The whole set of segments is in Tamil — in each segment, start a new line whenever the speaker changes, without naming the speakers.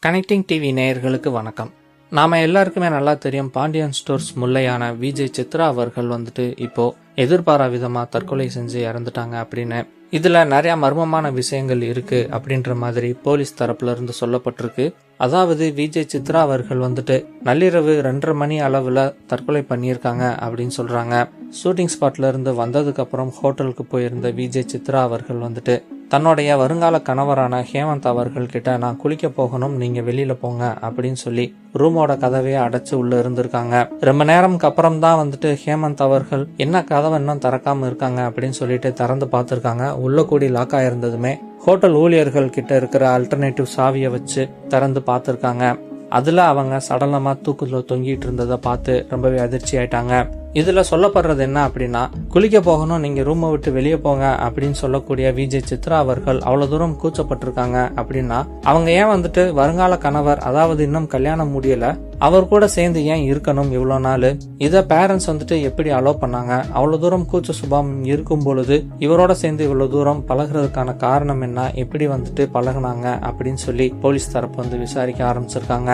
கனெக்டிங் டிவி நேயர்களுக்கு வணக்கம். நாம எல்லாருக்குமே நல்லா தெரியும், பாண்டியன் ஸ்டோர்ஸ் முல்லையான விஜய் சித்ரா அவர்கள் இப்போ எதிர்பாரா விதமா தற்கொலை செஞ்சு இறந்துட்டாங்க அப்படின்னு. இதுல நிறைய மர்மமான விஷயங்கள் இருக்கு அப்படின்ற மாதிரி போலீஸ் தரப்புல இருந்து சொல்லப்பட்டிருக்கு. அதாவது விஜய் சித்ரா அவர்கள் நள்ளிரவு 2:30 மணி அளவுல தற்கொலை பண்ணியிருக்காங்க அப்படின்னு சொல்றாங்க. ஷூட்டிங் ஸ்பாட்ல இருந்து வந்ததுக்கு அப்புறம் ஹோட்டலுக்கு போயிருந்த விஜய் சித்ரா அவர்கள் தன்னுடைய வருங்கால கணவரான ஹேமந்த் அவர்கள் கிட்ட, நான் குளிக்க போகணும், நீங்க வெளியில போங்க அப்படின்னு சொல்லி ரூமோட கதவையே அடைச்சு உள்ள இருந்திருக்காங்க. ரொம்ப நேரம்க்கு அப்புறம் தான் ஹேமந்த் அவர்கள் என்ன கதவை இன்னும் திறக்காம இருக்காங்க அப்படின்னு சொல்லிட்டு திறந்து பார்த்திருக்காங்க. உள்ள கூடி லாக் ஆயிருந்ததுமே ஹோட்டல் ஊழியர்கள் கிட்ட இருக்கிற அல்டர்னேட்டிவ் சாவியை வச்சு திறந்து பார்த்திருக்காங்க. அதுல அவங்க சடலமா தூக்குல தொங்கிட்டு இருந்ததை பார்த்து ரொம்பவே அதிர்ச்சி ஆயிட்டாங்க. இதுல சொல்லப்படுறது என்ன அப்படின்னா, குளிக்க போகணும், நீங்க ரூமை விட்டு வெளியே போங்க அப்படின்னு சொல்லக்கூடிய விஜய் சித்ரா அவர்கள் அவ்வளவு தூரம் கூச்சப்பட்டிருக்காங்க அப்படின்னா, அவங்க ஏன் வருங்கால கணவர், அதாவது இன்னும் கல்யாணம் முடியல, அவர் கூட சேர்ந்து ஏன் இருக்கணும் இவ்வளவு நாள்? இத பேரண்ட்ஸ் எப்படி அலோவ் பண்ணாங்க? அவ்வளவு தூரம் கூச்ச சுபாவம் இருக்கும் பொழுது இவரோட சேர்ந்து இவ்வளவு தூரம் பழகுறதுக்கான காரணம் என்ன? எப்படி பழகுனாங்க அப்படின்னு சொல்லி போலீஸ் தரப்பு விசாரிக்க ஆரம்பிச்சிருக்காங்க.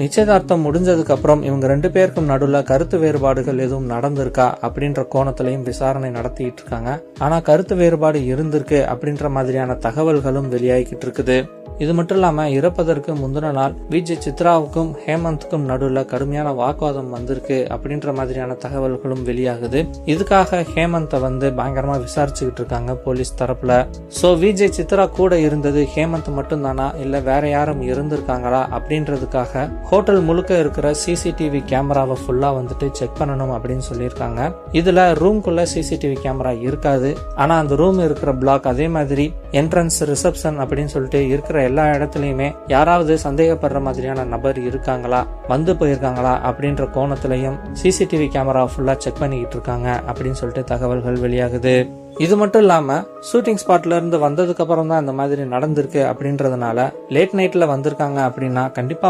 நிச்சயதார்த்தம் முடிஞ்சதுக்கு அப்புறம் இவங்க 2 பேருக்கும் நடுவுல கருத்து வேறுபாடுகள் எதுவும் நடந்திருக்கா அப்படின்ற கோணத்திலையும் விசாரணை நடத்திட்டு இருக்காங்க. ஆனா கருத்து வேறுபாடு இருந்திருக்கு அப்படின்ற மாதிரியான தகவல்களும் வெளியாகிட்டு இருக்குது. இது மட்டும் இல்லாம இறப்பதற்கு முந்தின நாள் விஜய் சித்ராவுக்கும் ஹேமந்த்க்கும் நடுவுல கடுமையான வாக்குவாதம் வந்திருக்கு அப்படின்ற மாதிரியான தகவல்களும் வெளியாகுது. இதுக்காக ஹேமந்தை பயங்கரமா விசாரிச்சுக்கிட்டு இருக்காங்க போலீஸ் தரப்புல. சோ விஜய் சித்ரா கூட இருந்தது ஹேமந்த் மட்டும் தானா, இல்ல வேற யாரும் இருந்திருக்காங்களா அப்படின்றதுக்காக ஹோட்டல் முழுக்க இருக்கிற சிசிடிவி கேமராவை ஃபுல்லா செக் பண்ணணும் அப்படின்னு சொல்லியிருக்காங்க. இதுல ரூம்குள்ள சிசிடிவி கேமரா இருக்காது. ஆனா அந்த ரூம் இருக்கிற பிளாக், அதே மாதிரி என்ட்ரன்ஸ், ரிசப்ஷன் அப்படின்னு சொல்லிட்டு இருக்கிற எல்லா இடத்துலயுமே யாராவது சந்தேகப்படுற மாதிரியான நபர் இருக்காங்களா, போயிருக்காங்களா அப்படின்ற கோணத்திலையும் சிசிடிவி கேமரா ஃபுல்லா செக் பண்ணிக்கிட்டு இருக்காங்க அப்படின்னு சொல்லிட்டு தகவல்கள் வெளியாகுது. இது மட்டும் இல்லாம ஷூட்டிங் ஸ்பாட்ல இருந்து வந்ததுக்கு அப்புறம் தான் இந்த மாதிரி நடந்திருக்கு அப்படின்றதுனால லேட் நைட்ல வந்திருக்காங்க அப்படின்னா கண்டிப்பா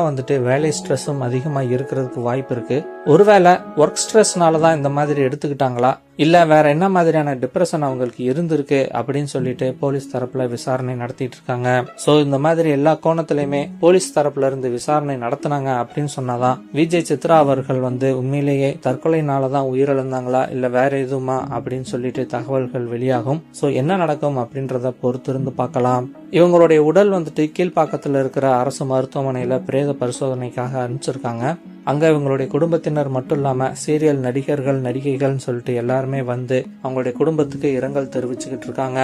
வேலை ஸ்ட்ரெஸ்ஸும் அதிகமா இருக்கிறதுக்கு வாய்ப்பு இருக்கு. ஒருவேளை ஒர்க் ஸ்ட்ரெஸ்னாலதான் இந்த மாதிரி எடுத்துக்கிட்டாங்களா, இல்ல வேற என்ன மாதிரியான டிப்ரெஷன் அவங்களுக்கு இருந்திருக்கு அப்படின்னு சொல்லிட்டு போலீஸ் தரப்புல விசாரணை நடத்திட்டு இருக்காங்க. சோ இந்த மாதிரி எல்லா கோணத்திலயுமே போலீஸ் தரப்புல இருந்து விசாரணை நடத்தினாங்க அப்படின்னு சொன்னாதான் விஜய் சித்ரா அவர்கள் உண்மையிலேயே தற்கொலைனாலதான் உயிரிழந்தாங்களா, இல்ல வேற எதுவுமா அப்படின்னு சொல்லிட்டு தகவல்கள் வெளியாகும். சோ என்ன நடக்கும் அப்படின்றத பொறுத்திருந்து பார்க்கலாம். இவங்களுடைய உடல் கீழ்ப்பாக்கத்துல இருக்கிற அரசு மருத்துவமனையில பிரேத பரிசோதனைக்காக அனுப்பிச்சிருக்காங்க. அங்க இவங்களுடைய குடும்பத்தினர் மட்டும் இல்லாம சீரியல் நடிகர்கள், நடிகைகள் சொல்லிட்டு எல்லாருமே அவங்களுடைய குடும்பத்துக்கு இரங்கல் தெரிவிச்சுக்கிட்டு இருக்காங்க.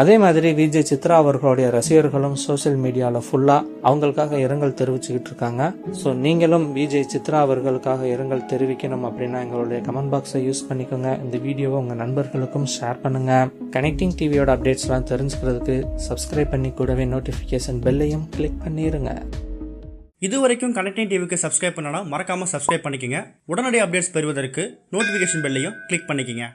அதே மாதிரி விஜய் சித்ரா அவர்களுடைய ரசிகர்களும் சோசியல் மீடியால ஃபுல்லா அவங்களுக்காக இரங்கல் தெரிவிச்சுக்கிட்டு இருக்காங்க. சோ நீங்களும் விஜய் சித்ரா அவர்களுக்காக இரங்கல் தெரிவிக்கணும் அப்படின்னா எங்களுடைய கமெண்ட் பாக்ஸை யூஸ் பண்ணிக்கோங்க. இந்த வீடியோவை உங்க நண்பர்களுக்கும் ஷேர் பண்ணுங்க. கனெக்டிங் டிவியோட அப்டேட்ஸ் எல்லாம் தெரிஞ்சுக்கிறதுக்கு சப்ஸ்கிரைப் பண்ணி கூடவே நோட்டிபிகேஷன் பெல்லையும் கிளிக் பண்ணிருங்க.
இதுவரைக்கும் கனெக்டிங் டிவிக்கு சப்ஸ்கிரைப் பண்ணனா மறக்காம சப்ஸ்கிரைப் பண்ணிக்கங்க. உடனடி அப்டேட்ஸ் பெறுவதற்கு நோட்டிபிகேஷன் பெல்லையும் கிளிக் பண்ணிக்கங்க.